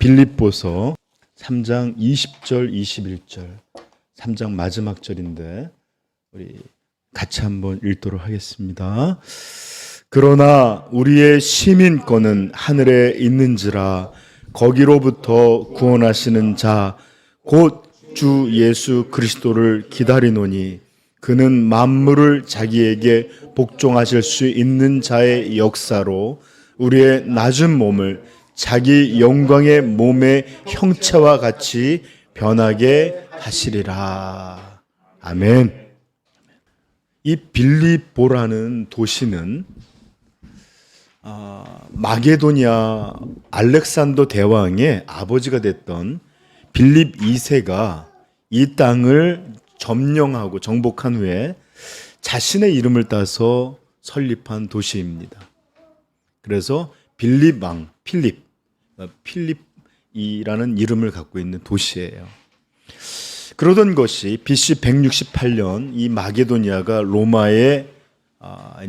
빌립보서 3장 20절 21절 3장 마지막 절인데 우리 같이 한번 읽도록 하겠습니다. 그러나 우리의 시민권은 하늘에 있는지라 거기로부터 구원하시는 자 곧 주 예수 그리스도를 기다리노니 그는 만물을 자기에게 복종하실 수 있는 자의 역사로 우리의 낮은 몸을 자기 영광의 몸의 형체와 같이 변하게 하시리라. 아멘. 이 빌립보라는 도시는 마게도니아 알렉산더 대왕의 아버지가 됐던 빌립 2세가 이 땅을 점령하고 정복한 후에 자신의 이름을 따서 설립한 도시입니다. 그래서 빌립 왕, 필립이라는 이름을 갖고 있는 도시예요. 그러던 것이 BC 168년 이 마게도니아가 로마에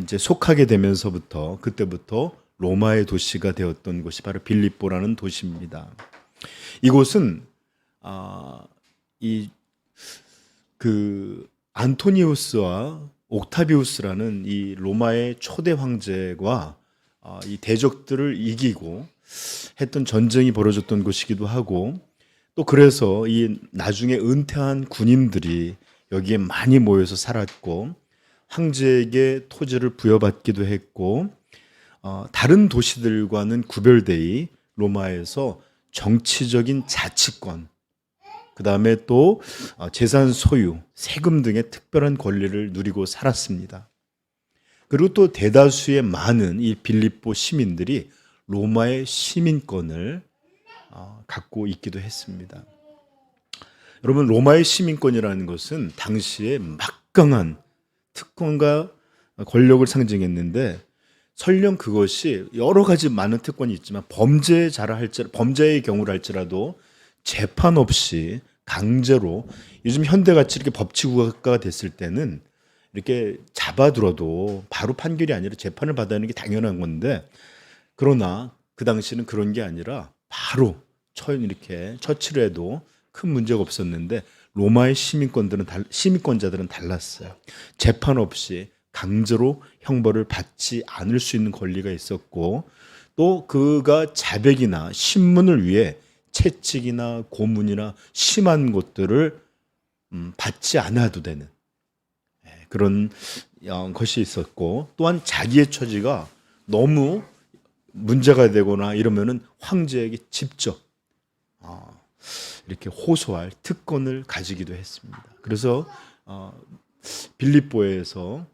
이제 속하게 되면서부터 그때부터 로마의 도시가 되었던 곳이 바로 빌립보라는 도시입니다. 이곳은 안토니우스와 옥타비우스라는 이 로마의 초대 황제와 이 대적들을 이기고 했던 전쟁이 벌어졌던 곳이기도 하고 또 그래서 이 나중에 은퇴한 군인들이 여기에 많이 모여서 살았고 황제에게 토지를 부여받기도 했고 다른 도시들과는 구별되이 로마에서 정치적인 자치권 그 다음에 또 재산 소유, 세금 등의 특별한 권리를 누리고 살았습니다. 그리고 또 대다수의 많은 이 빌립보 시민들이 로마의 시민권을 갖고 있기도 했습니다. 여러분, 로마의 시민권이라는 것은 당시에 막강한 특권과 권력을 상징했는데 설령 그것이 여러 가지 많은 특권이 있지만 범죄의 경우를 할지라도 재판 없이 강제로 요즘 현대같이 이렇게 법치국가가 됐을 때는 이렇게 잡아들어도 바로 판결이 아니라 재판을 받아야 하는 게 당연한 건데 그러나 그 당시는 그런 게 아니라 바로 이렇게 처치를 해도 큰 문제가 없었는데 로마의 시민권자들은 달랐어요. 재판 없이 강제로 형벌을 받지 않을 수 있는 권리가 있었고 또 그가 자백이나 신문을 위해 채찍이나 고문이나 심한 것들을 받지 않아도 되는 그런 것이 있었고 또한 자기의 처지가 너무 문제가 되거나 이러면은 황제에게 직접 이렇게 호소할 특권을 가지기도 했습니다. 그래서 빌립보에서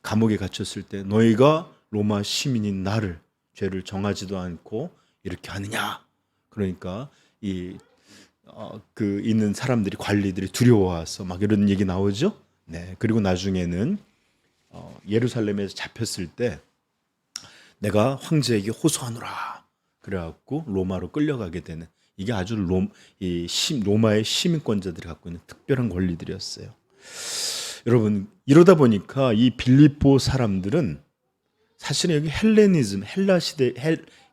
감옥에 갇혔을 때 너희가 로마 시민인 나를 죄를 정하지도 않고 이렇게 하느냐? 그러니까 있는 사람들이 관리들이 두려워와서 막 이런 얘기 나오죠. 네. 그리고 나중에는 예루살렘에서 잡혔을 때 내가 황제에게 호소하노라. 그래갖고 로마로 끌려가게 되는 이게 아주 로마의 시민권자들이 갖고 있는 특별한 권리들이었어요. 여러분 이러다 보니까 이 빌립보 사람들은 사실은 여기 헬라 시대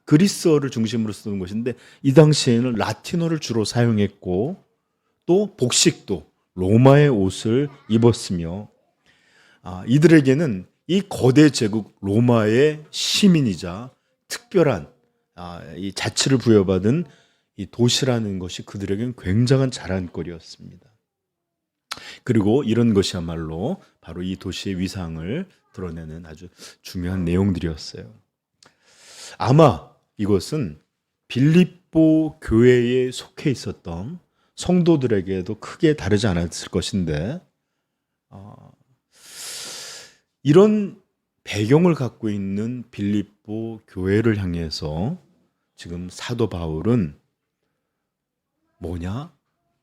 그리스어를 중심으로 쓰는 것인데 이 당시에는 라틴어를 주로 사용했고 또 복식도 로마의 옷을 입었으며 이들에게는 이 거대 제국 로마의 시민이자 특별한 이 자치를 부여받은 이 도시라는 것이 그들에게는 굉장한 자랑거리였습니다. 그리고 이런 것이야말로 바로 이 도시의 위상을 드러내는 아주 중요한 내용들이었어요. 아마 이것은 빌립보 교회에 속해 있었던 성도들에게도 크게 다르지 않았을 것인데 이런 배경을 갖고 있는 빌립보 교회를 향해서 지금 사도 바울은 뭐냐?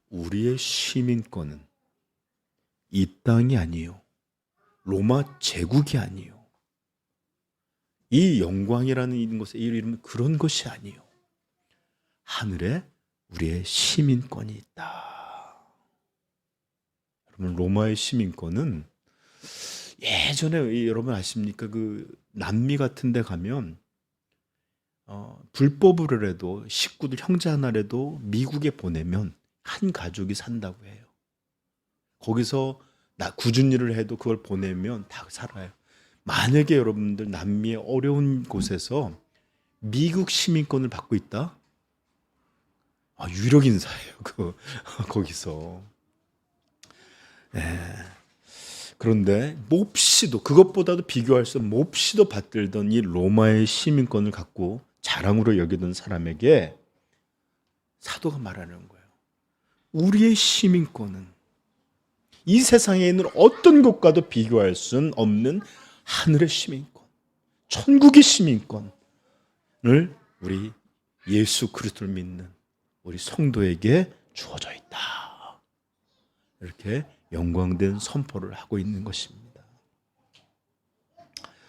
우리의 시민권은 이 땅이 아니요. 로마 제국이 아니요. 이 영광이라는 것의 이름은 그런 것이 아니요. 하늘에 우리의 시민권이 있다. 여러분 로마의 시민권은 예전에 여러분 아십니까? 그 남미 같은 데 가면 불법으로 해도 식구들 형제 하나라도 미국에 보내면 한 가족이 산다고 해요. 거기서 굳은 일을 해도 그걸 보내면 다 살아요. 만약에 여러분들 남미의 어려운 곳에서 미국 시민권을 받고 있다? 유력 인사예요. 거기서. 그런데 몹시도 그것보다도 비교할 수 없는 몹시도 받들던 이 로마의 시민권을 갖고 자랑으로 여기던 사람에게 사도가 말하는 거예요. 우리의 시민권은 이 세상에 있는 어떤 것과도 비교할 수는 없는 하늘의 시민권, 천국의 시민권을 우리 예수 그리스도를 믿는 우리 성도에게 주어져 있다. 이렇게 영광된 선포를 하고 있는 것입니다.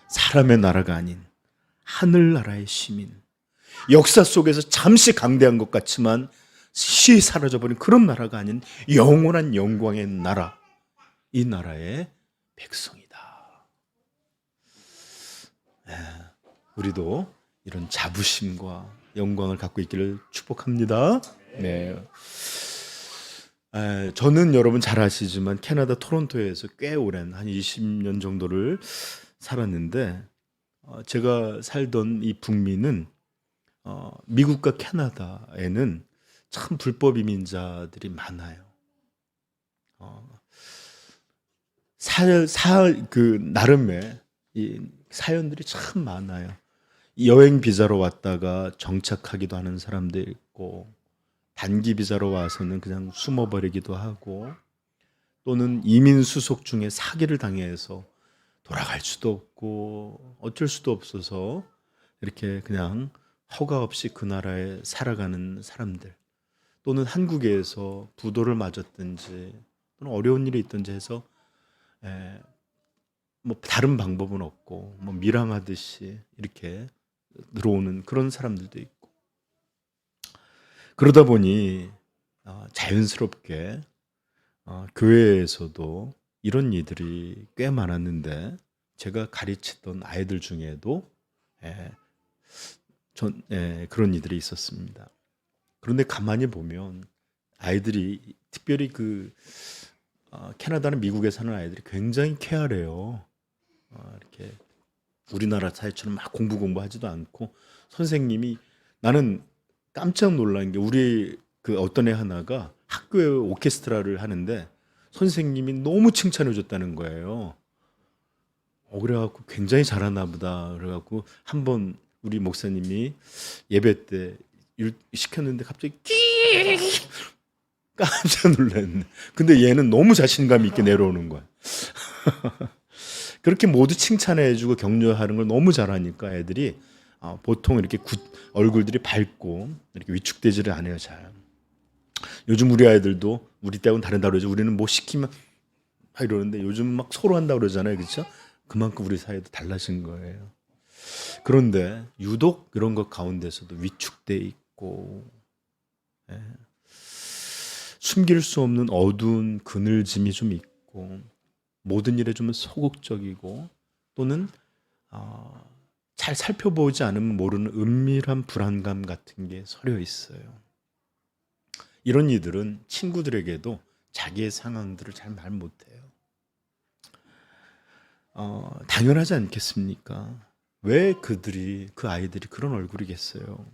사람의 나라가 아닌 하늘나라의 시민, 역사 속에서 잠시 강대한 것 같지만 시에 사라져버린 그런 나라가 아닌 영원한 영광의 나라, 이 나라의 백성이다. 우리도 이런 자부심과 영광을 갖고 있기를 축복합니다. 네. 저는 여러분 잘 아시지만 캐나다 토론토에서 꽤 오랜 한 20년 정도를 살았는데 제가 살던 이 북미는 미국과 캐나다에는 참 불법 이민자들이 많아요. 나름의 이 사연들이 참 많아요. 여행 비자로 왔다가 정착하기도 하는 사람들 있고, 단기 비자로 와서는 그냥 숨어버리기도 하고, 또는 이민 수속 중에 사기를 당해서 돌아갈 수도 없고 어쩔 수도 없어서 이렇게 그냥 허가 없이 그 나라에 살아가는 사람들, 또는 한국에서 부도를 맞았든지 또는 어려운 일이 있든지 해서 뭐 다른 방법은 없고 뭐 밀항하듯이 이렇게 들어오는 그런 사람들도 있고, 그러다 보니 자연스럽게 교회에서도 이런 이들이 꽤 많았는데, 제가 가르치던 아이들 중에도 그런 이들이 있었습니다. 그런데 가만히 보면 아이들이, 특별히 캐나다나 미국에 사는 아이들이 굉장히 쾌활해요. 이렇게 우리나라 사회처럼 막 공부하지도 않고, 선생님이, 나는 깜짝 놀란 게, 우리 어떤 애 하나가 학교에 오케스트라를 하는데 선생님이 너무 칭찬해 줬다는 거예요. 그래갖고 굉장히 잘하나 보다. 그래갖고 한번 우리 목사님이 예배 때 시켰는데 갑자기 깜짝 놀랐네. 근데 얘는 너무 자신감 있게 내려오는 거야. 그렇게 모두 칭찬해주고 격려하는 걸 너무 잘하니까 애들이 보통 이렇게 얼굴들이 밝고 이렇게 위축되지를 않아요, 잘. 요즘 우리 아이들도 우리 때하고는 다르다 그러죠. 우리는 뭐 시키면 이러는데 요즘 막 서로 한다 그러잖아요, 그렇죠? 그만큼 우리 사회도 달라진 거예요. 그런데 유독 이런 것 가운데서도 위축돼 있고, 숨길 수 없는 어두운 그늘짐이 좀 있고, 모든 일에 좀 소극적이고, 또는 잘 살펴보지 않으면 모르는 은밀한 불안감 같은 게 서려 있어요. 이런 이들은 친구들에게도 자기의 상황들을 잘 말 못해요. 당연하지 않겠습니까? 왜 그 아이들이 그런 얼굴이겠어요?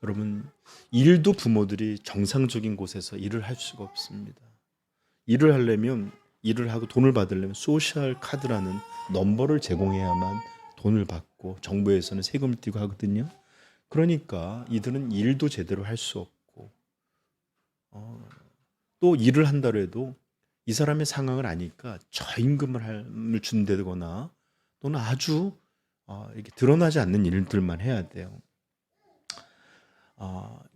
여러분, 일도 부모들이 정상적인 곳에서 일을 할 수가 없습니다. 일을 하려면, 일을 하고 돈을 받으려면 소셜 카드라는 넘버를 제공해야만 돈을 받고 정부에서는 세금을 떼고 하거든요. 그러니까 이들은 일도 제대로 할 수 없고, 또 일을 한다고 해도 이 사람의 상황을 아니까 저임금을 준다거나 또는 아주 이렇게 드러나지 않는 일들만 해야 돼요.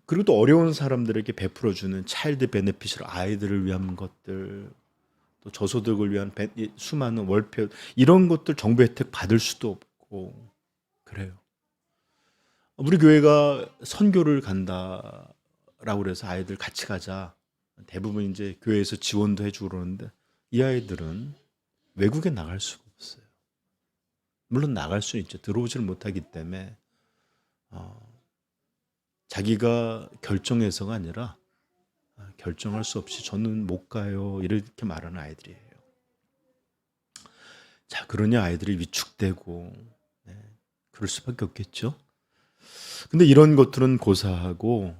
그리고 또 어려운 사람들에게 베풀어주는 차일드 베네핏으로 아이들을 위한 것들, 또 저소득을 위한 수많은 월표, 이런 것들 정부 혜택 받을 수도 없고 그래요. 우리 교회가 선교를 간다라고 그래서 아이들 같이 가자, 대부분 이제 교회에서 지원도 해주고 그러는데, 이 아이들은 외국에 나갈 수가 없어요. 물론 나갈 수는 있죠. 들어오지를 못하기 때문에 자기가 결정해서가 아니라 결정할 수 없이 저는 못 가요 이렇게 말하는 아이들이에요. 자, 그러니 아이들이 위축되고 그럴 수밖에 없겠죠. 근데 이런 것들은 고사하고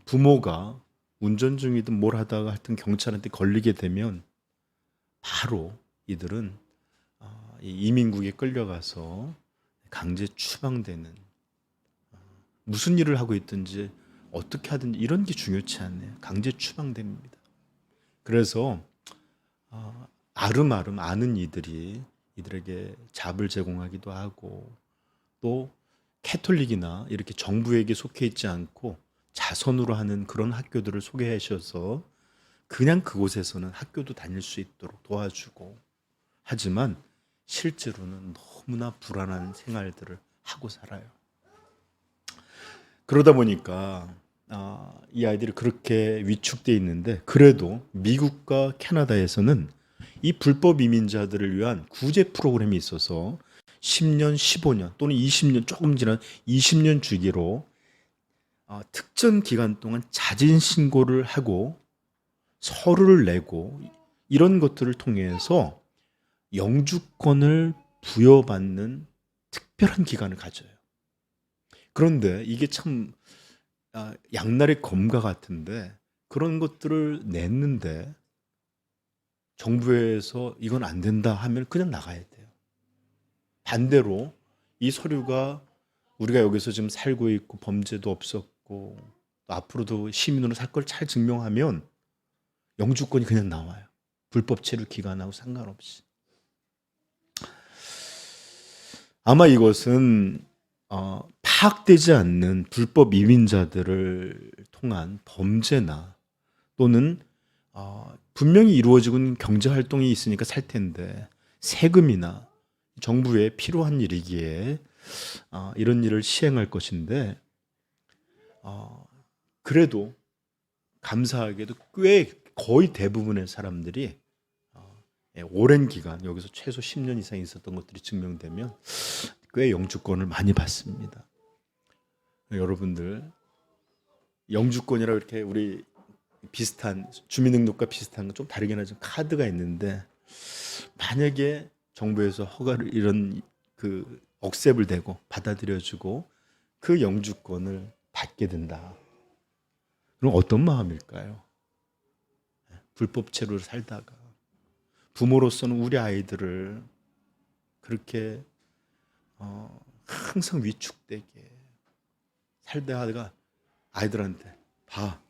부모가 운전 중이든 뭘 하다가 하여튼 경찰한테 걸리게 되면 바로 이들은 이 이민국에 끌려가서 강제 추방되는, 무슨 일을 하고 있든지 어떻게 하든지 이런 게 중요치 않네요. 강제 추방됩니다. 그래서 아름아름 아는 이들이 이들에게 잡을 제공하기도 하고, 또 캐톨릭이나 이렇게 정부에게 속해 있지 않고 자선으로 하는 그런 학교들을 소개해 주셔서 그냥 그곳에서는 학교도 다닐 수 있도록 도와주고, 하지만 실제로는 너무나 불안한 생활들을 하고 살아요. 그러다 보니까 이 아이들이 그렇게 위축돼 있는데, 그래도 미국과 캐나다에서는 이 불법 이민자들을 위한 구제 프로그램이 있어서 10년, 15년 또는 20년, 조금 지난 20년 주기로 특정 기간 동안 자진 신고를 하고 서류를 내고 이런 것들을 통해서 영주권을 부여받는 특별한 기간을 가져요. 그런데 이게 참 양날의 검과 같은데, 그런 것들을 냈는데 정부에서 이건 안 된다 하면 그냥 나가야 돼요. 반대로 이 서류가 우리가 여기서 지금 살고 있고 범죄도 없었고 또 앞으로도 시민으로 살 걸 잘 증명하면 영주권이 그냥 나와요. 불법 체류 기간하고 상관없이. 아마 이것은 파악되지 않는 불법 이민자들을 통한 범죄나 또는 분명히 이루어지고 있는 경제활동이 있으니까 살 텐데 세금이나 정부에 필요한 일이기에 이런 일을 시행할 것인데, 그래도 감사하게도 꽤 거의 대부분의 사람들이 오랜 기간, 여기서 최소 10년 이상 있었던 것들이 증명되면 꽤 영주권을 많이 받습니다. 여러분들 영주권이라 이렇게 우리 비슷한 주민등록과 비슷한 건 좀 다르긴 하지만 카드가 있는데, 만약에 정부에서 허가를 이런 그 억셉을 대고 받아들여주고 그 영주권을 받게 된다. 그럼 어떤 마음일까요? 불법 체류를 살다가 부모로서는 우리 아이들을 그렇게 항상 위축되게 살다가 아이들한테 봐,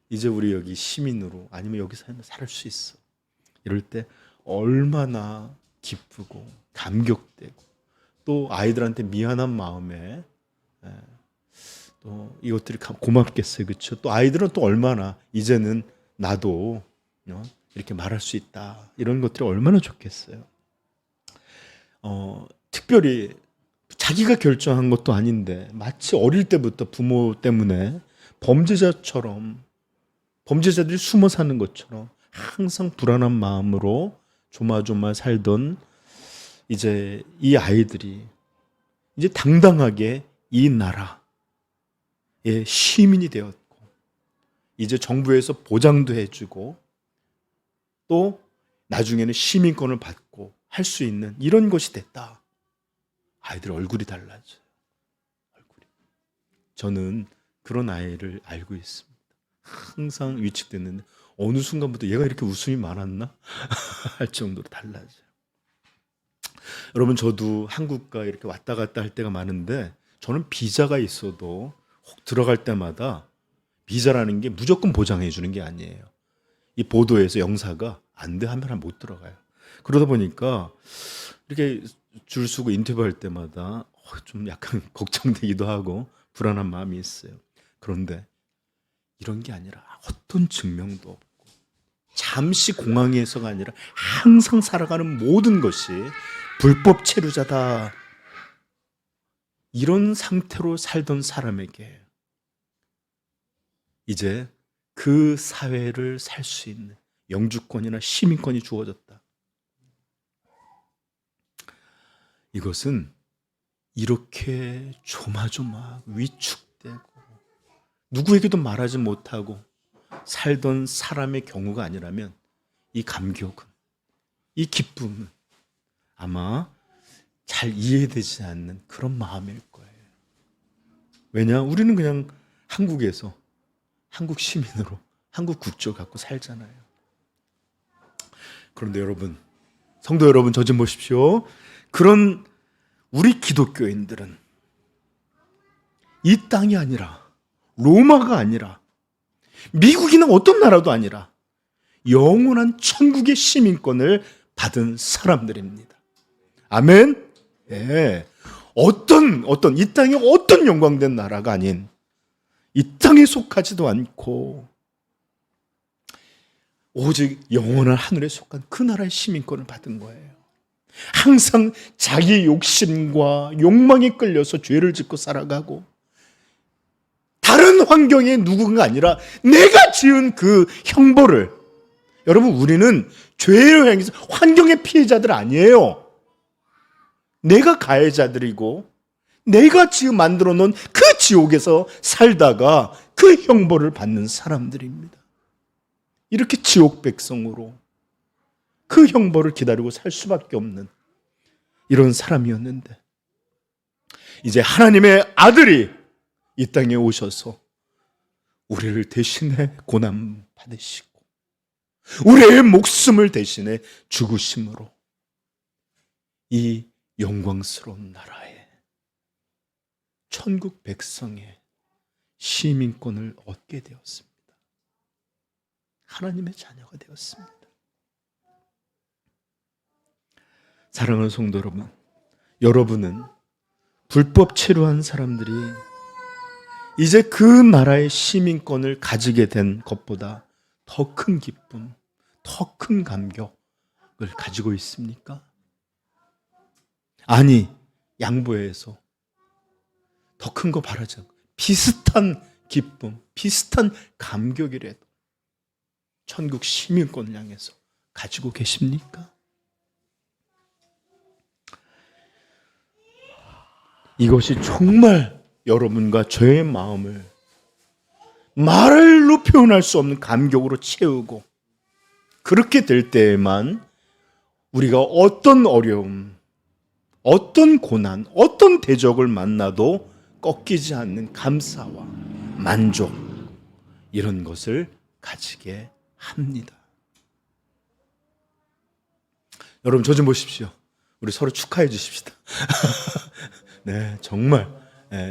이제 우리 여기 시민으로 아니면 여기 살 수 있어, 이럴 때 얼마나 기쁘고 감격되고 또 아이들한테 미안한 마음에 또 이것들이 고맙겠어요. 그렇죠? 또 아이들은 또 얼마나 이제는 나도 이렇게 말할 수 있다, 이런 것들이 얼마나 좋겠어요. 특별히 자기가 결정한 것도 아닌데 마치 어릴 때부터 부모 때문에 범죄자들이 숨어 사는 것처럼 항상 불안한 마음으로 조마조마 살던 이제 이 아이들이 이제 당당하게 이 나라의 시민이 되었고, 이제 정부에서 보장도 해주고 또 나중에는 시민권을 받고 할 수 있는 이런 것이 됐다. 아이들 얼굴이 달라져요. 얼굴이. 저는 그런 아이를 알고 있습니다. 항상 위축됐는데 어느 순간부터 얘가 이렇게 웃음이 많았나? 할 정도로 달라져요. 여러분, 저도 한국과 이렇게 왔다 갔다 할 때가 많은데, 저는 비자가 있어도 혹 들어갈 때마다 비자라는 게 무조건 보장해 주는 게 아니에요. 이 보도에서 영사가 안 돼 하면 못 들어가요. 그러다 보니까 이렇게 줄 서고 인터뷰할 때마다 좀 약간 걱정되기도 하고 불안한 마음이 있어요. 그런데 이런 게 아니라 어떤 증명도 없고 잠시 공항에서가 아니라 항상 살아가는 모든 것이 불법 체류자다, 이런 상태로 살던 사람에게 이제 그 사회를 살 수 있는 영주권이나 시민권이 주어졌다. 이것은 이렇게 조마조마 위축되고 누구에게도 말하지 못하고 살던 사람의 경우가 아니라면 이 감격은, 이 기쁨은 아마 잘 이해되지 않는 그런 마음일 거예요. 왜냐? 우리는 그냥 한국에서 한국 시민으로 한국 국적 갖고 살잖아요. 그런데 여러분, 성도 여러분, 저 좀 보십시오. 그런 우리 기독교인들은 이 땅이 아니라, 로마가 아니라, 미국이나 어떤 나라도 아니라 영원한 천국의 시민권을 받은 사람들입니다. 아멘. 예. 어떤 이 땅에 어떤 영광된 나라가 아닌, 이 땅에 속하지도 않고 오직 영원한 하늘에 속한 그 나라의 시민권을 받은 거예요. 항상 자기 욕심과 욕망에 끌려서 죄를 짓고 살아가고, 다른 환경의 누군가 아니라 내가 지은 그 형벌을, 여러분, 우리는 죄를 향해서 환경의 피해자들 아니에요. 내가 가해자들이고 내가 지금 만들어 놓은 그 지옥에서 살다가 그 형벌을 받는 사람들입니다. 이렇게 지옥 백성으로 그 형벌을 기다리고 살 수밖에 없는 이런 사람이었는데, 이제 하나님의 아들이 이 땅에 오셔서 우리를 대신해 고난 받으시고 우리의 목숨을 대신해 죽으심으로 이 영광스러운 나라에 천국 백성의 시민권을 얻게 되었습니다. 하나님의 자녀가 되었습니다. 사랑하는 성도 여러분, 여러분은 불법 체류한 사람들이 이제 그 나라의 시민권을 가지게 된 것보다 더 큰 기쁨, 더 큰 감격을 가지고 있습니까? 아니, 양보해서 더 큰 거 바라지 않고 비슷한 기쁨, 비슷한 감격이라도 천국 시민권을 향해서 가지고 계십니까? 이것이 정말 여러분과 저의 마음을 말로 표현할 수 없는 감격으로 채우고, 그렇게 될 때에만 우리가 어떤 어려움, 어떤 고난, 어떤 대적을 만나도 꺾이지 않는 감사와 만족, 이런 것을 가지게 합니다. 여러분, 저 좀 보십시오. 우리 서로 축하해 주십시다. 네, 정말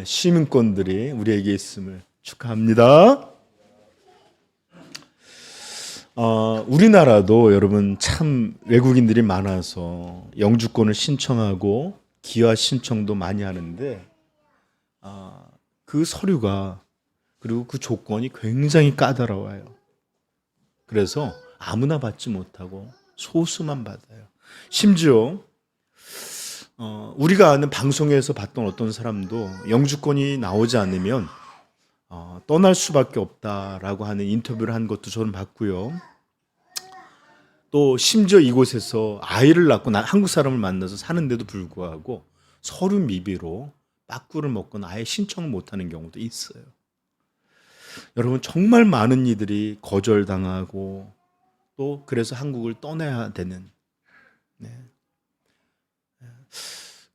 시민권들이 우리에게 있음을 축하합니다. 우리나라도 여러분 참 외국인들이 많아서 영주권을 신청하고 기화 신청도 많이 하는데, 그 서류가, 그리고 그 조건이 굉장히 까다로워요. 그래서 아무나 받지 못하고 소수만 받아요. 심지어 우리가 아는 방송에서 봤던 어떤 사람도 영주권이 나오지 않으면 떠날 수밖에 없다라고 하는 인터뷰를 한 것도 저는 봤고요. 또 심지어 이곳에서 아이를 낳고 한국 사람을 만나서 사는데도 불구하고 서류 미비로 빠꾸를 먹거나 아예 신청을 못하는 경우도 있어요. 여러분, 정말 많은 이들이 거절당하고 또 그래서 한국을 떠나야 되는,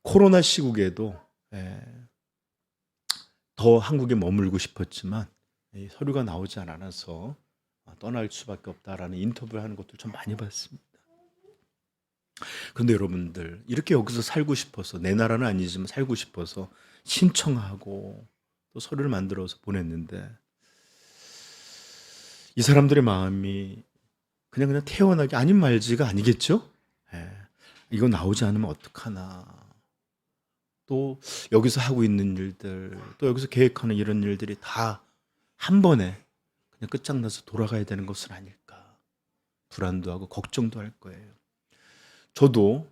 코로나 시국에도 더 한국에 머물고 싶었지만 서류가 나오지 않아서 떠날 수밖에 없다라는 인터뷰를 하는 것들 좀 많이 봤습니다. 그런데 여러분들, 이렇게 여기서 살고 싶어서, 내 나라는 아니지만 살고 싶어서 신청하고 또 서류를 만들어서 보냈는데, 이 사람들의 마음이 그냥 태어나기 아닌 말지가 아니겠죠? 이거 나오지 않으면 어떡하나, 또 여기서 하고 있는 일들, 또 여기서 계획하는 이런 일들이 다 한 번에 그냥 끝장나서 돌아가야 되는 것은 아닐까, 불안도 하고 걱정도 할 거예요. 저도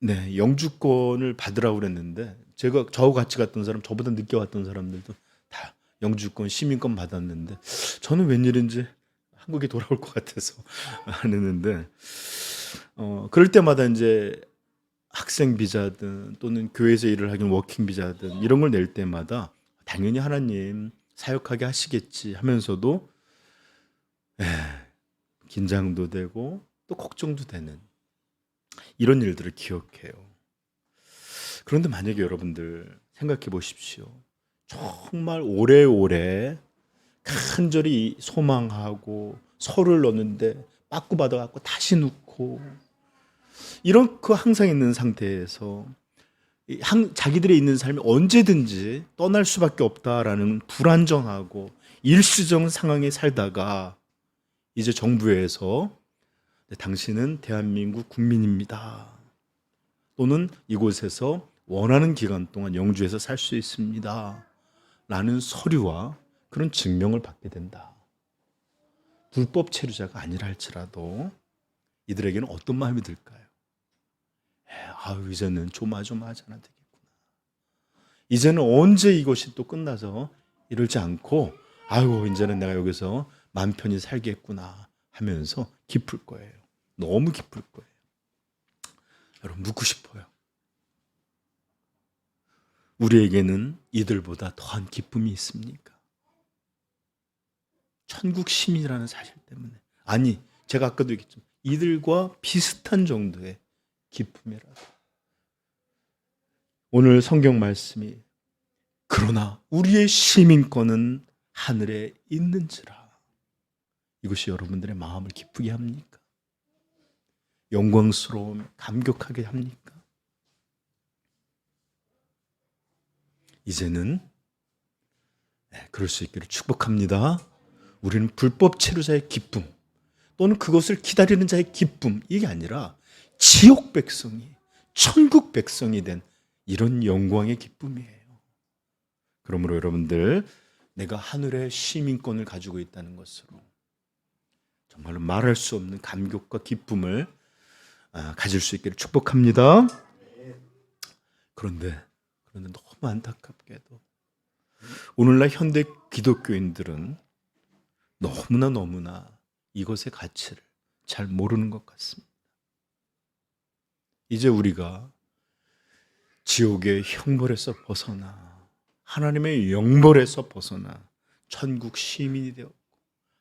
영주권을 받으라고 그랬는데, 저하고 같이 갔던 사람, 저보다 늦게 왔던 사람들도 다 영주권, 시민권 받았는데, 저는 웬일인지 한국에 돌아올 것 같아서 안 했는데, 그럴 때마다 이제 학생 비자든 또는 교회에서 일을 하긴 워킹 비자든 이런 걸 낼 때마다 당연히 하나님 사역하게 하시겠지 하면서도 긴장도 되고 또 걱정도 되는 이런 일들을 기억해요. 그런데 만약에 여러분들 생각해 보십시오. 정말 오래오래 간절히 소망하고 서를 넣는데 빠꾸 받아갖고 다시 넣고 이런 항상 있는 상태에서 자기들이 있는 삶이 언제든지 떠날 수밖에 없다라는 불안정하고 일시적 상황에 살다가 이제 정부에서 당신은 대한민국 국민입니다. 또는 이곳에서 원하는 기간 동안 영주에서 살 수 있습니다. 라는 서류와 그런 증명을 받게 된다. 불법 체류자가 아니라 할지라도 이들에게는 어떤 마음이 들까요? 이제는 조마조마하잖아 되겠구나. 이제는 언제 이것이 또 끝나서 이러지 않고 이제는 내가 여기서 맘 편히 살겠구나 하면서 기쁠 거예요. 너무 기쁠 거예요. 여러분 묻고 싶어요. 우리에게는 이들보다 더한 기쁨이 있습니까? 천국 시민이라는 사실 때문에. 아니, 제가 아까도 얘기했지만 이들과 비슷한 정도의 기쁨이라도. 오늘 성경 말씀이 그러나 우리의 시민권은 하늘에 있는지라. 이것이 여러분들의 마음을 기쁘게 합니까? 영광스러움, 감격하게 합니까? 이제는 그럴 수 있기를 축복합니다. 우리는 불법 체류자의 기쁨 또는 그것을 기다리는 자의 기쁨, 이게 아니라 지옥 백성이 천국 백성이 된 이런 영광의 기쁨이에요. 그러므로 여러분들, 내가 하늘의 시민권을 가지고 있다는 것으로 정말로 말할 수 없는 감격과 기쁨을 가질 수 있기를 축복합니다. 그런데 너무 안타깝게도 오늘날 현대 기독교인들은 너무나 이것의 가치를 잘 모르는 것 같습니다. 이제 우리가 지옥의 형벌에서 벗어나 하나님의 영벌에서 벗어나 천국 시민이 되었고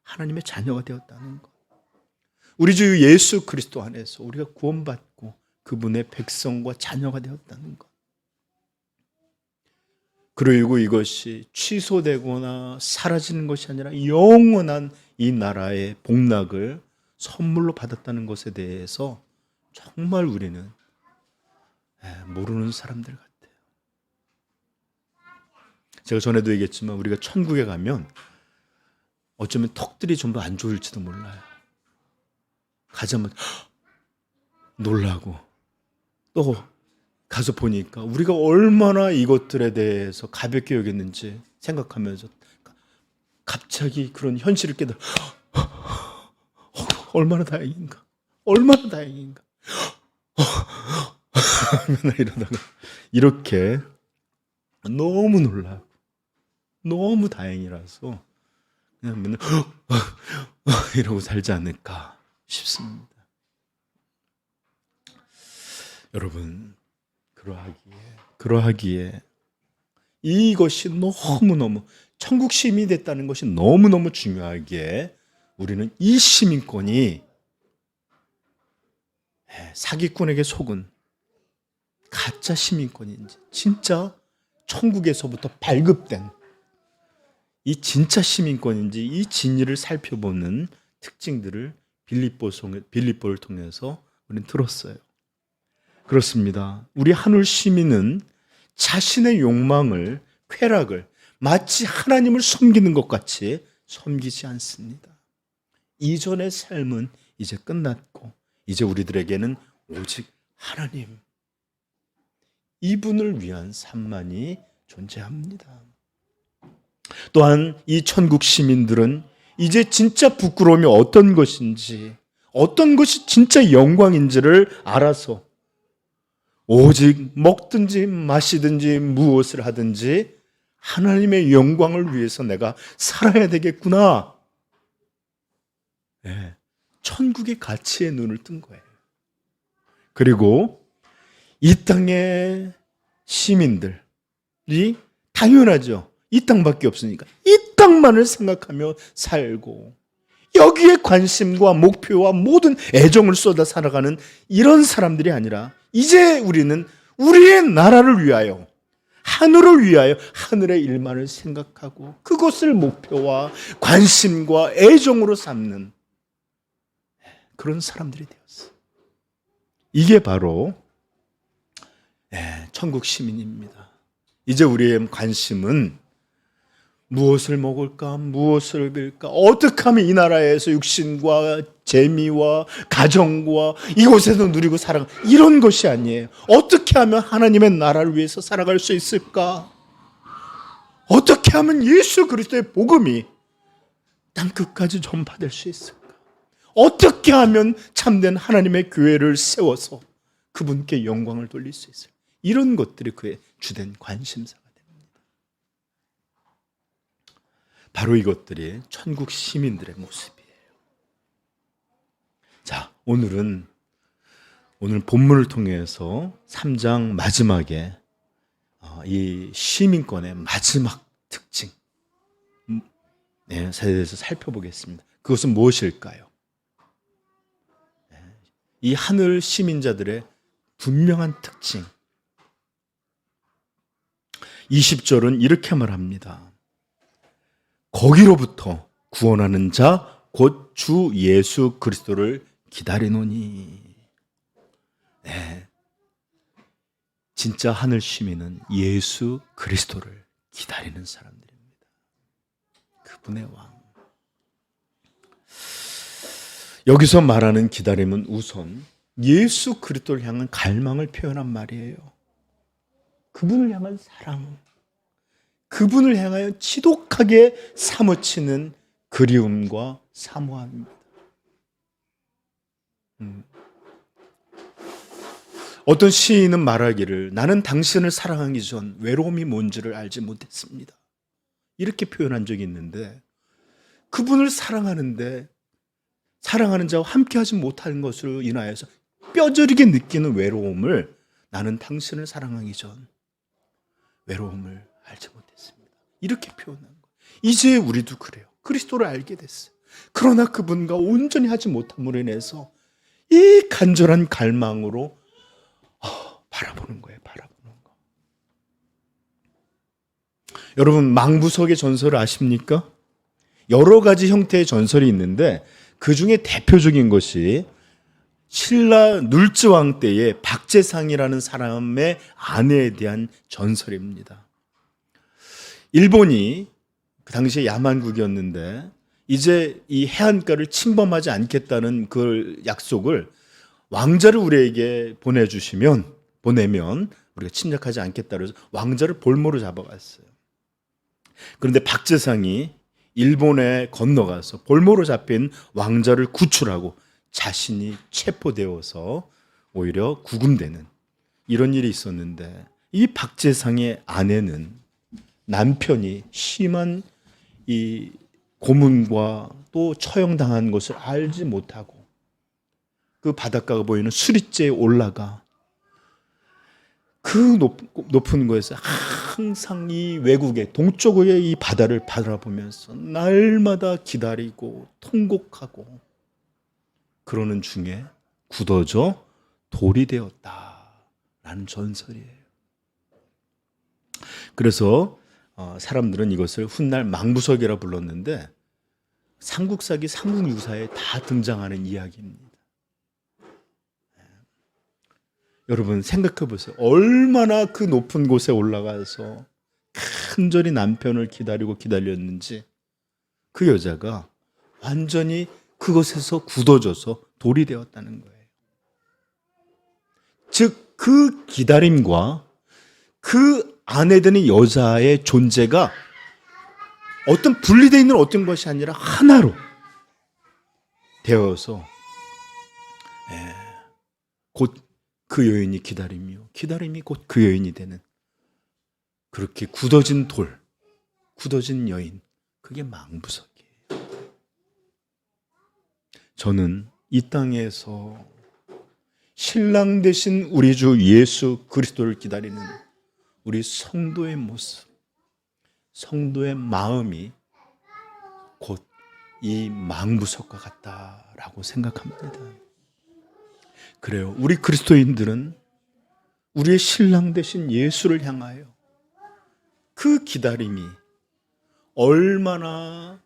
하나님의 자녀가 되었다는 것, 우리 주 예수 그리스도 안에서 우리가 구원받고 그분의 백성과 자녀가 되었다는 것, 그리고 이것이 취소되거나 사라지는 것이 아니라 영원한 이 나라의 복락을 선물로 받았다는 것에 대해서 정말 우리는 모르는 사람들 같아요. 제가 전에도 얘기했지만 우리가 천국에 가면 어쩌면 턱들이 좀 더 안 좋을지도 몰라요. 가자마자 놀라고 또 가서 보니까 우리가 얼마나 이것들에 대해서 가볍게 여겼는지 생각하면서 갑자기 그런 현실을 깨달아 얼마나 다행인가 맨날 이러다가 이렇게 너무 놀라고 너무 다행이라서 그냥 맨날 이러고 살지 않을까 싶습니다. 여러분, 그러하기에 이것이 너무너무 천국 시민이 됐다는 것이 너무너무 중요하기에 우리는 이 시민권이 사기꾼에게 속은 가짜 시민권인지 진짜 천국에서부터 발급된 이 진짜 시민권인지 이 진리를 살펴보는 특징들을 빌립보를 통해서 우리는 들었어요. 그렇습니다. 우리 하늘 시민은 자신의 욕망을, 쾌락을 마치 하나님을 섬기는 것 같이 섬기지 않습니다. 이전의 삶은 이제 끝났고 이제 우리들에게는 오직 하나님, 이분을 위한 삶만이 존재합니다. 또한 이 천국 시민들은 이제 진짜 부끄러움이 어떤 것인지, 어떤 것이 진짜 영광인지를 알아서 오직 먹든지 마시든지 무엇을 하든지 하나님의 영광을 위해서 내가 살아야 되겠구나. 천국의 가치에 눈을 뜬 거예요. 그리고 이 땅의 시민들이 당연하죠. 이 땅밖에 없으니까 이 땅만을 생각하며 살고 여기에 관심과 목표와 모든 애정을 쏟아 살아가는 이런 사람들이 아니라 이제 우리는 우리의 나라를 위하여 하늘을 위하여 하늘의 일만을 생각하고 그것을 목표와 관심과 애정으로 삼는 그런 사람들이 되었어요. 이게 바로 천국 시민입니다. 이제 우리의 관심은 무엇을 먹을까? 무엇을 빌까? 어떻게 하면 이 나라에서 육신과 재미와 가정과 이곳에서 누리고 살아가 이런 것이 아니에요. 어떻게 하면 하나님의 나라를 위해서 살아갈 수 있을까? 어떻게 하면 예수 그리스도의 복음이 땅 끝까지 전파될 수 있을까? 어떻게 하면 참된 하나님의 교회를 세워서 그분께 영광을 돌릴 수 있을까? 이런 것들이 그의 주된 관심사가 됩니다. 바로 이것들이 천국 시민들의 모습이에요. 자, 오늘 본문을 통해서 3장 마지막에 이 시민권의 마지막 특징 대해서 살펴보겠습니다. 그것은 무엇일까요? 이 하늘 시민자들의 분명한 특징. 20절은 이렇게 말합니다. 거기로부터 구원하는 자 곧 주 예수 그리스도를 기다리노니. 진짜 하늘 시민은 예수 그리스도를 기다리는 사람들입니다. 그분의 왕. 여기서 말하는 기다림은 우선 예수 그리스도를 향한 갈망을 표현한 말이에요. 그분을 향한 사랑, 그분을 향하여 지독하게 사무치는 그리움과 사모함입니다. 어떤 시인은 말하기를 나는 당신을 사랑하기 전 외로움이 뭔지를 알지 못했습니다. 이렇게 표현한 적이 있는데 그분을 사랑하는데 사랑하는 자와 함께하지 못하는 것으로 인하여서 뼈저리게 느끼는 외로움을 나는 당신을 사랑하기 전 외로움을 알지 못했습니다. 이렇게 표현한 거예요. 이제 우리도 그래요. 그리스도를 알게 됐어요. 그러나 그분과 온전히 하지 못함으로 인해서 이 간절한 갈망으로 바라보는 거예요. 바라보는 거. 여러분 망부석의 전설을 아십니까? 여러 가지 형태의 전설이 있는데 그 중에 대표적인 것이 신라 눌즈왕 때의 박재상이라는 사람의 아내에 대한 전설입니다. 일본이 그 당시에 야만국이었는데 이제 이 해안가를 침범하지 않겠다는 그 약속을 왕자를 우리에게 보내면 우리가 침략하지 않겠다 그래서 왕자를 볼모로 잡아갔어요. 그런데 박재상이 일본에 건너가서 볼모로 잡힌 왕자를 구출하고 자신이 체포되어서 오히려 구금되는 이런 일이 있었는데 이 박재상의 아내는 남편이 심한 이 고문과 또 처형당한 것을 알지 못하고 그 바닷가가 보이는 수리째에 올라가 그 높은 곳에서 항상 이 외국의 동쪽의 이 바다를 바라보면서 날마다 기다리고 통곡하고 그러는 중에 굳어져 돌이 되었다라는 전설이에요. 그래서 사람들은 이것을 훗날 망부석이라 불렀는데 삼국사기 삼국유사에 다 등장하는 이야기입니다. 여러분 생각해 보세요. 얼마나 그 높은 곳에 올라가서 간절히 남편을 기다렸는지 그 여자가 완전히 그것에서 굳어져서 돌이 되었다는 거예요. 즉 그 기다림과 그 아내 되는 여자의 존재가 어떤 분리되어 있는 어떤 것이 아니라 하나로 되어서 곧 그 여인이 기다림이요 기다림이 곧 그 여인이 되는 그렇게 굳어진 돌, 굳어진 여인, 그게 망부석이에요. 저는 이 땅에서 신랑 되신 우리 주 예수 그리스도를 기다리는 우리 성도의 모습, 성도의 마음이 곧 이 망부석과 같다라고 생각합니다. 그래요. 우리 그리스도인들은 우리의 신랑 되신 예수를 향하여 그 기다림이 얼마나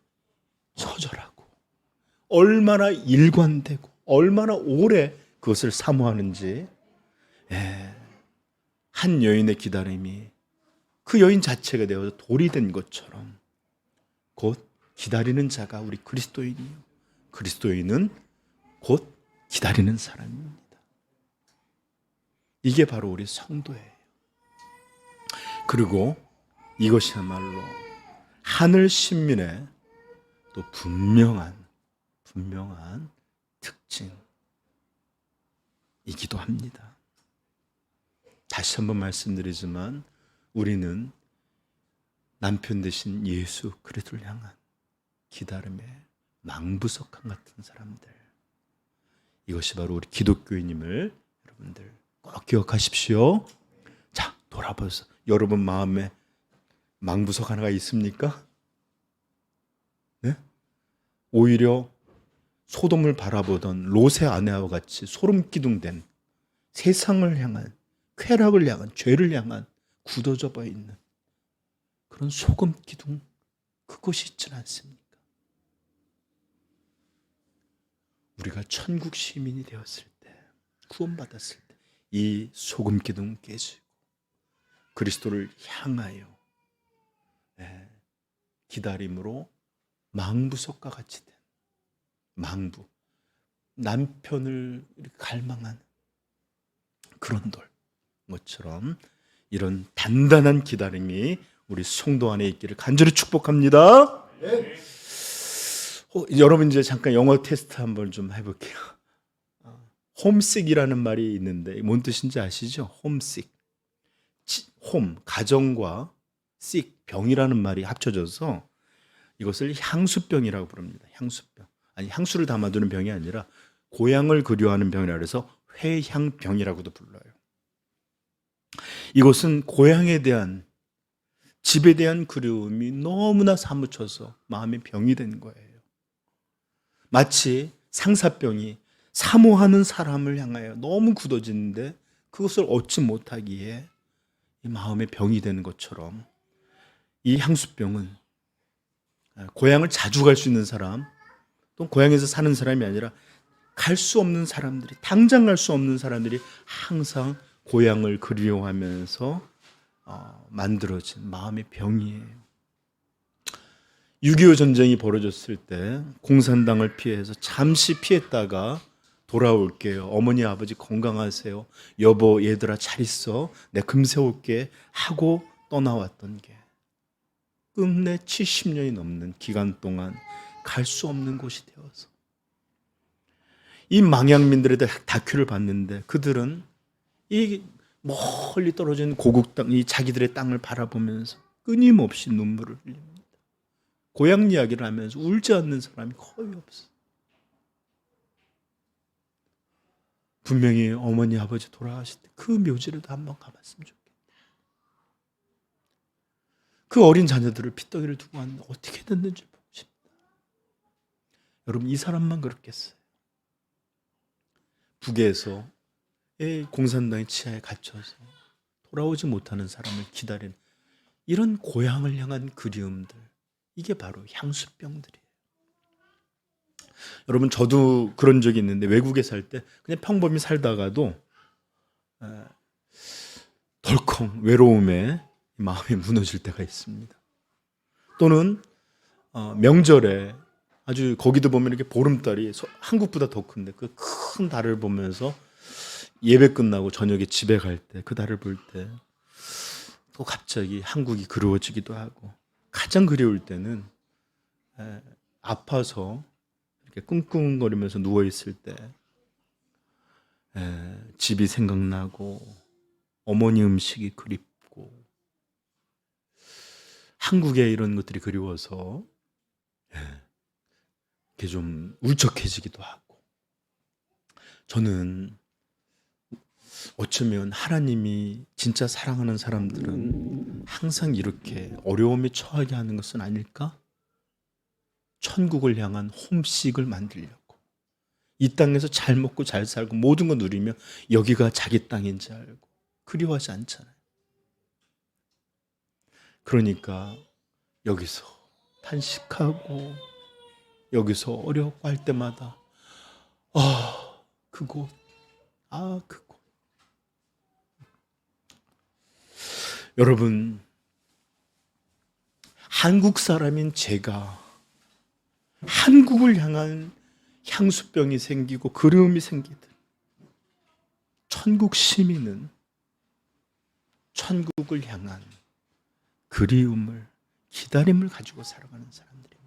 처절하고 얼마나 일관되고 얼마나 오래 그것을 사모하는지, 한 여인의 기다림이 그 여인 자체가 되어서 돌이 된 것처럼 곧 기다리는 자가 우리 그리스도인이요, 그리스도인은 곧 기다리는 사람입니다. 이게 바로 우리 성도예요. 그리고 이것이야말로 하늘 신민의 또 분명한 특징이기도 합니다. 다시 한번 말씀드리지만 우리는 남편 되신 예수 그리스도를 향한 기다림의 망부석함 같은 사람들, 이것이 바로 우리 기독교인임을 여러분들 꼭 기억하십시오. 자, 돌아보세요. 여러분 마음에 망부석 하나가 있습니까? 네? 오히려 소돔을 바라보던 롯의 아내와 같이 소름기둥된 세상을 향한, 쾌락을 향한, 죄를 향한 굳어져 있는 그런 소금기둥, 그것이 있지는 않습니까? 우리가 천국 시민이 되었을 때, 구원받았을 때 이 소금기둥 깨지고 그리스도를 향하여 기다림으로 망부석과 같이 된 망부, 남편을 갈망한 그런 돌 것처럼 이런 단단한 기다림이 우리 성도 안에 있기를 간절히 축복합니다. 여러분 이제 잠깐 영어 테스트 한번 좀 해볼게요. 홈식이라는 말이 있는데 뭔 뜻인지 아시죠? 홈식. 홈, 가정과 sick, 병이라는 말이 합쳐져서 이것을 향수병이라고 부릅니다. 향수병. 아니, 향수를 담아두는 병이 아니라 고향을 그리워하는 병이라 그래서 회향병이라고도 불러요. 이것은 고향에 대한, 집에 대한 그리움이 너무나 사무쳐서 마음의 병이 된 거예요. 마치 상사병이 사모하는 사람을 향하여 너무 굳어지는데 그것을 얻지 못하기에 이 마음의 병이 되는 것처럼, 이 향수병은 고향을 자주 갈 수 있는 사람, 또 고향에서 사는 사람이 아니라 갈 수 없는 사람들이, 당장 갈 수 없는 사람들이 항상 고향을 그리워하면서 만들어진 마음의 병이에요. 6.25 전쟁이 벌어졌을 때 공산당을 피해서 잠시 피했다가 돌아올게요. 어머니 아버지 건강하세요. 여보 얘들아 잘 있어. 내 금세 올게 하고 떠나왔던 게 끝내 70년이 넘는 기간 동안 갈 수 없는 곳이 되어서, 이 망향민들의 다큐를 봤는데 그들은 이 멀리 떨어진 고국 땅, 이 자기들의 땅을 바라보면서 끊임없이 눈물을 흘립니다. 고향 이야기를 하면서 울지 않는 사람이 거의 없어. 분명히 어머니 아버지 돌아가실 때 그 묘지라도 한번 가봤으면 좋겠다. 그 어린 자녀들을 핏덩이를 두고 왔는데 어떻게 됐는지 보고 싶다. 여러분, 이 사람만 그렇겠어요? 북에서 공산당의 치하에 갇혀서 돌아오지 못하는 사람을 기다리는 이런 고향을 향한 그리움들, 이게 바로 향수병들이에요. 여러분, 저도 그런 적이 있는데 외국에 살 때 그냥 평범히 살다가도 덜컹 외로움에 마음이 무너질 때가 있습니다. 또는 명절에 아주 거기도 보면 이렇게 보름달이 한국보다 더 큰데 그 큰 달을 보면서 예배 끝나고 저녁에 집에 갈 때 그 달을 볼 때 또 갑자기 한국이 그리워지기도 하고, 가장 그리울 때는 아파서 이렇게 끙끙거리면서 누워있을 때 집이 생각나고 어머니 음식이 그립고 한국의 이런 것들이 그리워서 이렇게 좀 울적해지기도 하고, 저는 어쩌면 하나님이 진짜 사랑하는 사람들은 항상 이렇게 어려움에 처하게 하는 것은 아닐까? 천국을 향한 홈식을 만들려고. 이 땅에서 잘 먹고 잘 살고 모든 거 누리며 여기가 자기 땅인지 알고 그리워하지 않잖아요. 그러니까 여기서 탄식하고 여기서 어려워 할 때마다 그곳, 그곳. 여러분, 한국 사람인 제가 한국을 향한 향수병이 생기고 그리움이 생기듯 천국 시민은 천국을 향한 그리움을, 기다림을 가지고 살아가는 사람들입니다.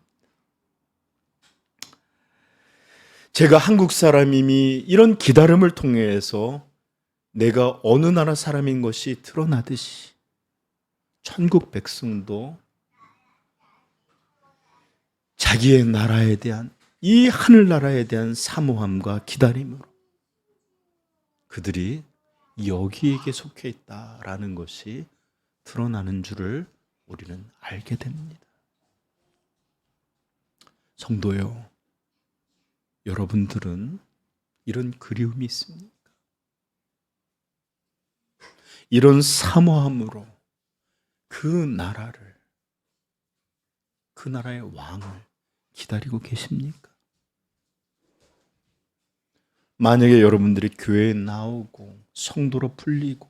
제가 한국 사람임이 이런 기다림을 통해서 내가 어느 나라 사람인 것이 드러나듯이 천국 백성도 자기의 나라에 대한, 이 하늘나라에 대한 사모함과 기다림으로 그들이 여기에게 속해 있다라는 것이 드러나는 줄을 우리는 알게 됩니다. 성도요, 여러분들은 이런 그리움이 있습니까? 이런 사모함으로 그 나라를, 그 나라의 왕을 기다리고 계십니까? 만약에 여러분들이 교회에 나오고 성도로 풀리고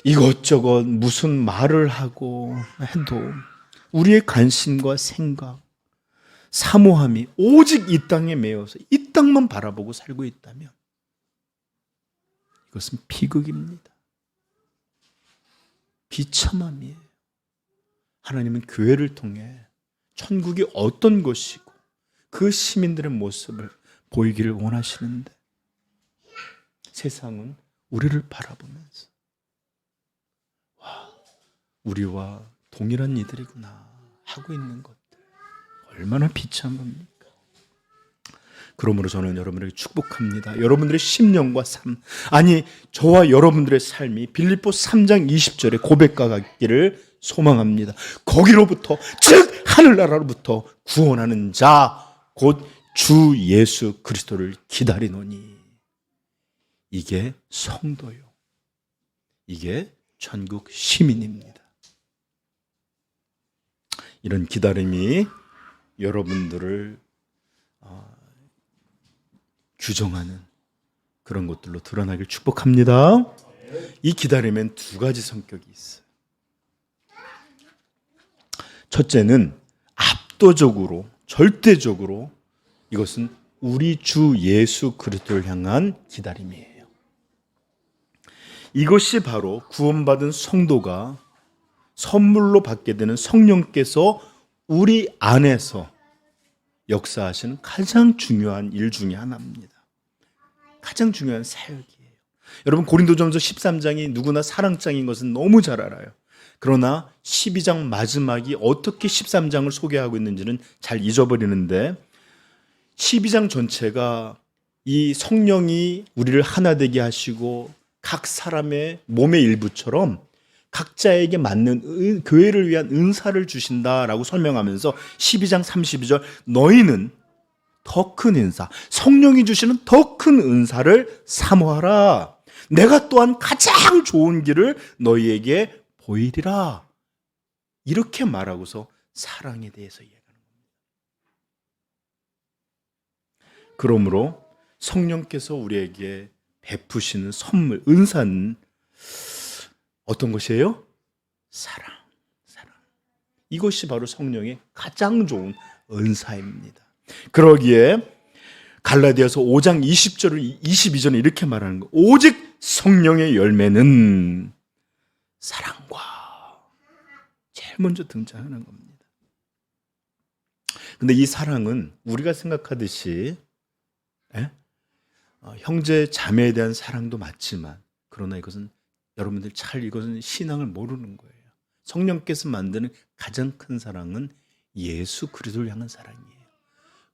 이것저것 무슨 말을 하고 해도 우리의 관심과 생각, 사모함이 오직 이 땅에 매여서 이 땅만 바라보고 살고 있다면 이것은 비극입니다. 비참함이에요. 하나님은 교회를 통해 천국이 어떤 것이고 그 시민들의 모습을 보이기를 원하시는데 세상은 우리를 바라보면서 우리와 동일한 이들이구나 하고 있는 것들 얼마나 비참합니까? 그러므로 저는 여러분에게 축복합니다. 여러분들의 심령과 삶, 아니 저와 여러분들의 삶이 빌립보 3장 20절의 고백과 같기를 소망합니다. 거기로부터, 즉 하늘나라로부터 구원하는 자 곧 주 예수 그리스도를 기다리노니. 이게 성도요, 이게 천국 시민입니다. 이런 기다림이 여러분들을 규정하는 그런 것들로 드러나길 축복합니다. 이 기다림엔 두 가지 성격이 있어요. 첫째는 압도적으로, 절대적으로 이것은 우리 주 예수 그리스도를 향한 기다림이에요. 이것이 바로 구원받은 성도가 선물로 받게 되는 성령께서 우리 안에서 역사하시는 가장 중요한 일 중에 하나입니다. 가장 중요한 사역이에요. 여러분, 고린도전서 13장이 누구나 사랑장인 것은 너무 잘 알아요. 그러나 12장 마지막이 어떻게 13장을 소개하고 있는지는 잘 잊어버리는데 12장 전체가 이 성령이 우리를 하나 되게 하시고 각 사람의 몸의 일부처럼 각자에게 맞는 교회를 위한 은사를 주신다라고 설명하면서 12장 32절 너희는 더 큰 은사, 성령이 주시는 더 큰 은사를 사모하라. 내가 또한 가장 좋은 길을 너희에게 보이리라. 이렇게 말하고서 사랑에 대해서 이야기하는 겁니다. 그러므로 성령께서 우리에게 베푸시는 선물, 은사는 어떤 것이에요? 사랑. 이것이 바로 성령의 가장 좋은 은사입니다. 그러기에 갈라디아서 5장 20절을 22절에 이렇게 말하는 거. 오직 성령의 열매는 사랑과 제일 먼저 등장하는 겁니다. 근데 이 사랑은 우리가 생각하듯이 형제 자매에 대한 사랑도 맞지만 그러나 이것은 여러분들 이것은 신앙을 모르는 거예요. 성령께서 만드는 가장 큰 사랑은 예수 그리스도를 향한 사랑이에요.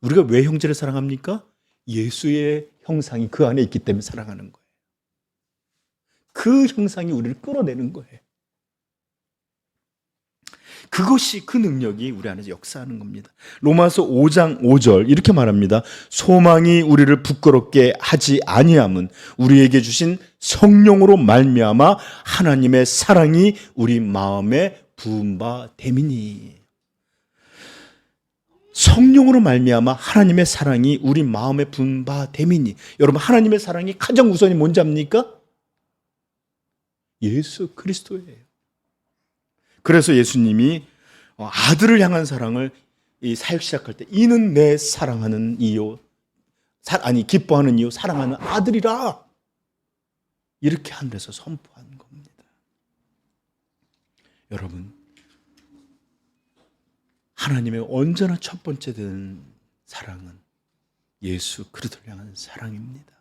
우리가 왜 형제를 사랑합니까? 예수의 형상이 그 안에 있기 때문에 사랑하는 거예요. 그 형상이 우리를 끌어내는 거예요. 그것이, 그 능력이 우리 안에서 역사하는 겁니다. 로마서 5장 5절 이렇게 말합니다. 소망이 우리를 부끄럽게 하지 아니함은 우리에게 주신 성령으로 말미암아 하나님의 사랑이 우리 마음에 부은 바 됨이니. 성령으로 말미암아 하나님의 사랑이 우리 마음에 부은 바 됨이니. 여러분, 하나님의 사랑이 가장 우선이 뭔지 압니까? 예수 그리스도예요. 그래서 예수님이 아들을 향한 사랑을 사역 시작할 때, 이는 내 사랑하는 이요, 기뻐하는 이요 사랑하는 아들이라, 이렇게 하늘에서 선포한 겁니다. 여러분, 하나님의 언제나 첫 번째 되는 사랑은 예수 그리스도를 향한 사랑입니다.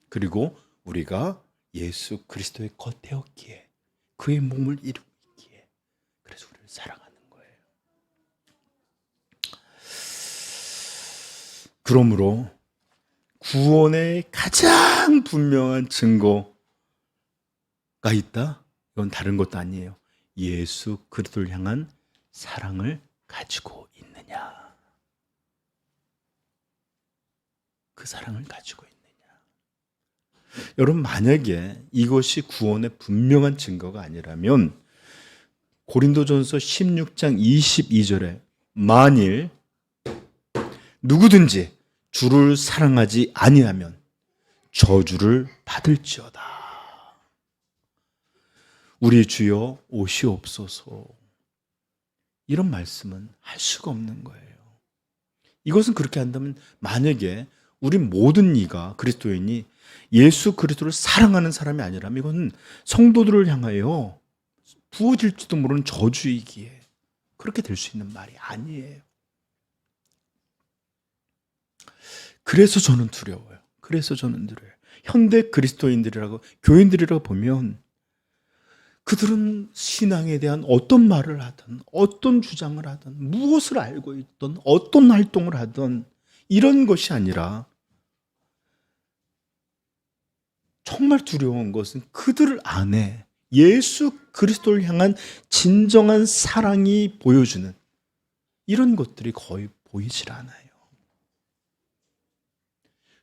그리고 우리가 예수 그리스도의 겉되었기에, 그의 몸을 이루고 있기에, 그래서 우리를 사랑하는 거예요. 그러므로 구원의 가장 분명한 증거가 있다? 이건 다른 것도 아니에요. 예수 그리스도를 향한 사랑을 가지고 있느냐. 그 사랑을 가지고 있느냐. 여러분, 만약에 이것이 구원의 분명한 증거가 아니라면 고린도전서 16장 22절에 만일 누구든지 주를 사랑하지 아니하면 저주를 받을지어다. 우리 주여 오시옵소서. 이런 말씀은 할 수가 없는 거예요. 이것은 그렇게 한다면, 만약에 우리 모든 이가, 그리스도인이 예수 그리스도를 사랑하는 사람이 아니라면 이건 성도들을 향하여 부어질지도 모르는 저주이기에 그렇게 될 수 있는 말이 아니에요. 그래서 저는 두려워요. 현대 그리스도인들이라고, 교인들이라고 보면 그들은 신앙에 대한 어떤 말을 하든, 어떤 주장을 하든, 무엇을 알고 있든, 어떤 활동을 하든, 이런 것이 아니라 정말 두려운 것은 그들 안에 예수 그리스도를 향한 진정한 사랑이 보여주는 이런 것들이 거의 보이질 않아요.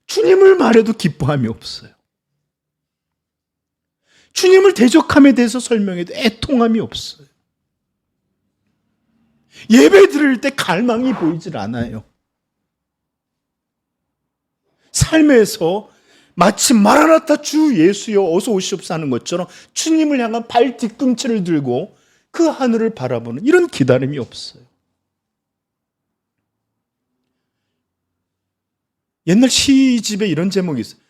주님을 말해도 기뻐함이 없어요. 주님을 대적함에 대해서 설명해도 애통함이 없어요. 예배 드릴 때 갈망이 보이질 않아요. 삶에서 마치 마라나타 주 예수여 어서 오시옵소서 하는 것처럼 주님을 향한 발 뒤꿈치를 들고 그 하늘을 바라보는 이런 기다림이 없어요. 옛날 시집에 이런 제목이 있어요.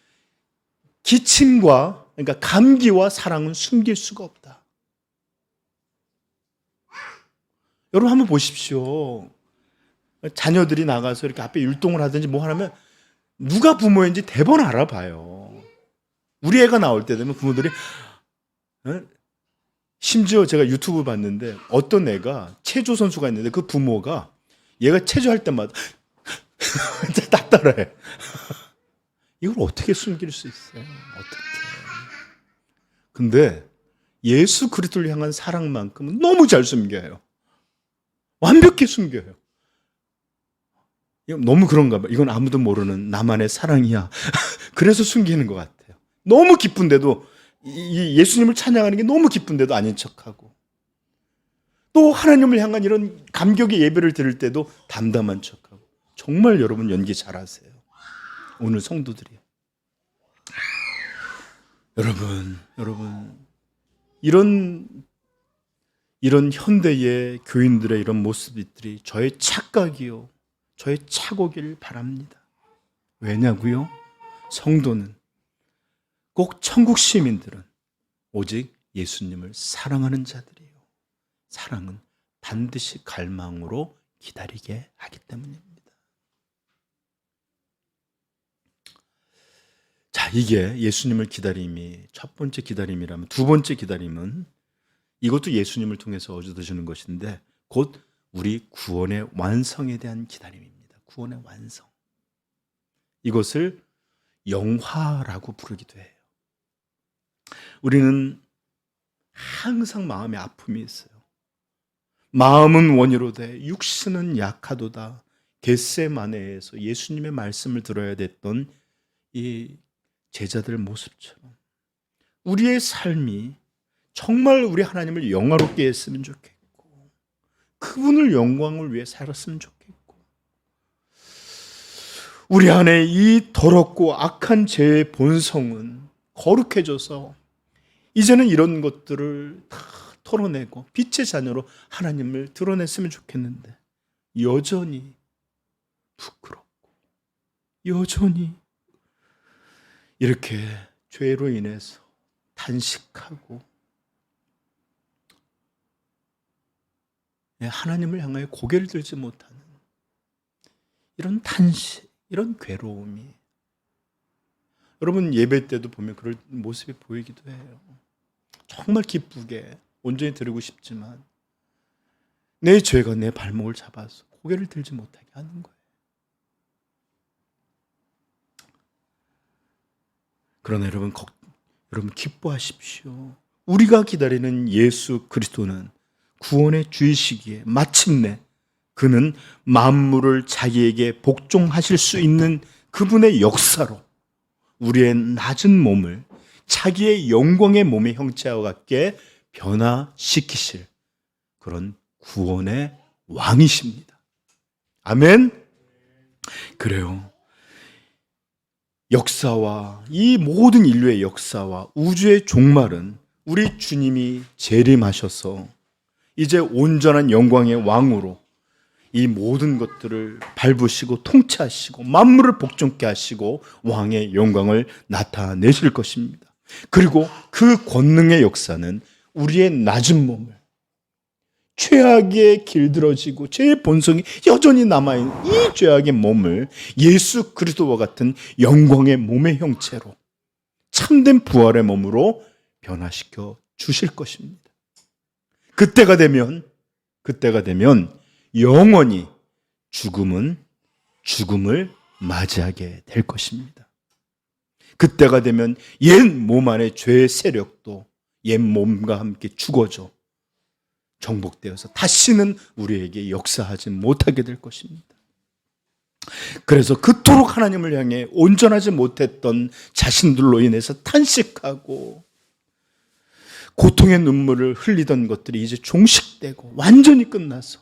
기침과, 그러니까 감기와 사랑은 숨길 수가 없다. 여러분 한번 보십시오. 자녀들이 나가서 이렇게 앞에 율동을 하든지 뭐 하면 누가 부모인지 대번 알아봐요. 우리 애가 나올 때 되면 부모들이, 심지어 제가 유튜브 봤는데 어떤 애가 체조 선수가 있는데 그 부모가 얘가 체조할 때마다 딱 따라해. 이걸 어떻게 숨길 수 있어요? 어떻게? 근데 예수 그리스도를 향한 사랑만큼은 너무 잘 숨겨요. 완벽히 숨겨요. 이건 너무 그런가 봐. 이건 아무도 모르는 나만의 사랑이야. 그래서 숨기는 것 같아요. 너무 기쁜데도, 이 예수님을 찬양하는 게 너무 기쁜데도 아닌 척하고, 또 하나님을 향한 이런 감격의 예배를 드릴 때도 담담한 척하고. 정말 여러분 연기 잘하세요. 오늘 성도들이. 여러분 이런 현대의 교인들의 이런 모습들이 저의 착각이요, 저의 착오길 바랍니다. 왜냐고요? 성도는, 꼭 천국 시민들은 오직 예수님을 사랑하는 자들이에요. 사랑은 반드시 갈망으로 기다리게 하기 때문입니다. 자, 이게 예수님을 기다림이 첫 번째 기다림이라면, 두 번째 기다림은 이것도 예수님을 통해서 얻어주는 것인데 곧 우리 구원의 완성에 대한 기다림입니다. 구원의 완성. 이것을 영화라고 부르기도 해요. 우리는 항상 마음에 아픔이 있어요. 마음은 원이로되 육신은 약하도다. 겟세마네에서 예수님의 말씀을 들어야 됐던 이 제자들 모습처럼 우리의 삶이 정말 우리 하나님을 영화롭게 했으면 좋겠고, 그분을 영광을 위해 살았으면 좋겠고, 우리 안에 이 더럽고 악한 죄의 본성은 거룩해져서 이제는 이런 것들을 다 털어내고 빛의 자녀로 하나님을 드러냈으면 좋겠는데, 여전히 부끄럽고 여전히 이렇게 죄로 인해서 탄식하고 하나님을 향하여 고개를 들지 못하는 이런 탄식, 이런 괴로움이, 여러분 예배 때도 보면 그런 모습이 보이기도 해요. 정말 기쁘게 온전히 드리고 싶지만 내 죄가 내 발목을 잡아서 고개를 들지 못하게 하는 거예요. 그러나 여러분 기뻐하십시오. 우리가 기다리는 예수 그리스도는 구원의 주이시기에 마침내 그는 만물을 자기에게 복종하실 수 있는 그분의 역사로 우리의 낮은 몸을 자기의 영광의 몸의 형체와 같게 변화시키실 그런 구원의 왕이십니다. 아멘. 그래요. 역사와 이 모든 인류의 역사와 우주의 종말은 우리 주님이 재림하셔서 이제 온전한 영광의 왕으로 이 모든 것들을 밟으시고 통치하시고 만물을 복종케 하시고 왕의 영광을 나타내실 것입니다. 그리고 그 권능의 역사는 우리의 낮은 몸을, 죄악에 길들어지고 죄의 본성이 여전히 남아있는 이 죄악의 몸을 예수 그리스도와 같은 영광의 몸의 형체로 참된 부활의 몸으로 변화시켜 주실 것입니다. 그때가 되면 영원히 죽음은 죽음을 맞이하게 될 것입니다. 그때가 되면 옛 몸 안의 죄의 세력도 옛 몸과 함께 죽어져 정복되어서 다시는 우리에게 역사하지 못하게 될 것입니다. 그래서 그토록 하나님을 향해 온전하지 못했던 자신들로 인해서 탄식하고 고통의 눈물을 흘리던 것들이 이제 종식되고 완전히 끝나서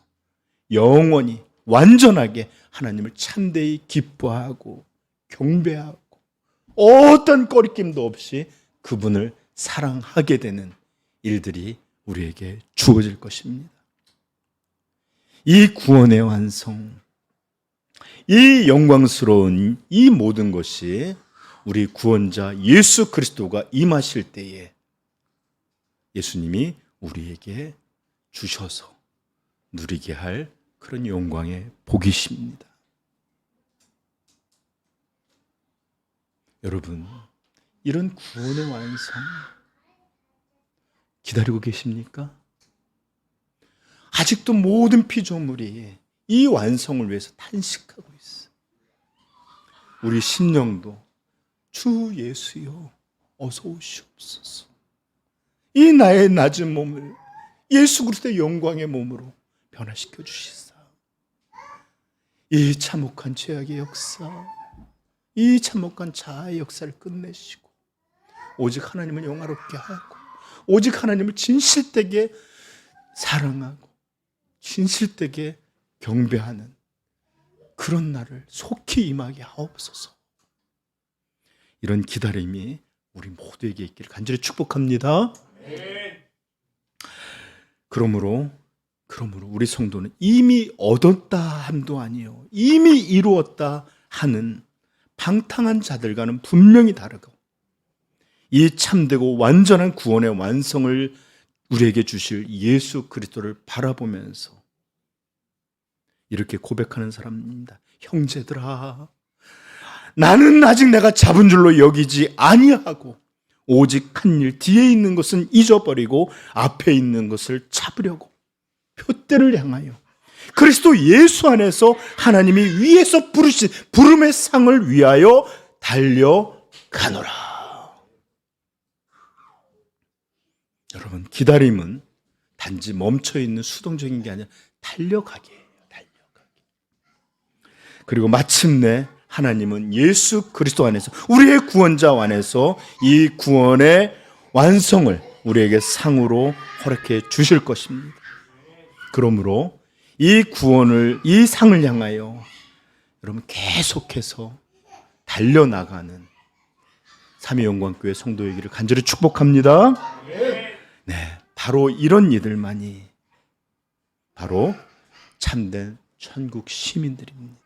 영원히 완전하게 하나님을 참되이 기뻐하고 경배하고 어떤 꺼리낌도 없이 그분을 사랑하게 되는 일들이 우리에게 주어질 것입니다. 이 구원의 완성, 이 영광스러운 이 모든 것이 우리 구원자 예수 그리스도가 임하실 때에 예수님이 우리에게 주셔서 누리게 할 그런 영광의 복이십니다. 여러분, 이런 구원의 완성 기다리고 계십니까? 아직도 모든 피조물이 이 완성을 위해서 탄식하고 있어. 우리 심령도 주 예수여 어서 오시옵소서. 이 나의 낮은 몸을 예수 그리스도의 영광의 몸으로 변화시켜 주시사. 이 참혹한 죄악의 역사, 이 참혹한 자아의 역사를 끝내시고 오직 하나님을 영화롭게 하고 오직 하나님을 진실되게 사랑하고 진실되게 경배하는 그런 날을 속히 임하게 하옵소서. 이런 기다림이 우리 모두에게 있기를 간절히 축복합니다. 그러므로 우리 성도는 이미 얻었다 함도 아니요 이미 이루었다 하는 방탕한 자들과는 분명히 다르고 이 참되고 완전한 구원의 완성을 우리에게 주실 예수 그리스도를 바라보면서 이렇게 고백하는 사람입니다. 형제들아, 나는 아직 내가 잡은 줄로 여기지 아니하고 오직 한 일 뒤에 있는 것은 잊어버리고 앞에 있는 것을 잡으려고 표대를 향하여 그리스도 예수 안에서 하나님이 위에서 부르신 부름의 상을 위하여 달려가노라. 여러분, 기다림은 단지 멈춰있는 수동적인 게 아니라 달려가기예요. 달려가기. 그리고 마침내 하나님은 예수 그리스도 안에서, 우리의 구원자 안에서 이 구원의 완성을 우리에게 상으로 허락해 주실 것입니다. 그러므로 이 구원을, 이 상을 향하여 여러분 계속해서 달려나가는 삼위영광교회 성도이기를 간절히 축복합니다. 네, 바로 이런 이들만이 바로 참된 천국 시민들입니다.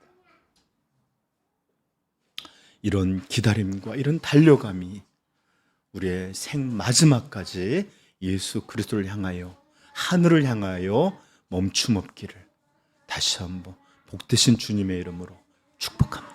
이런 기다림과 이런 달려감이 우리의 생 마지막까지 예수 그리스도를 향하여, 하늘을 향하여 멈춤 없기를 다시 한번 복되신 주님의 이름으로 축복합니다.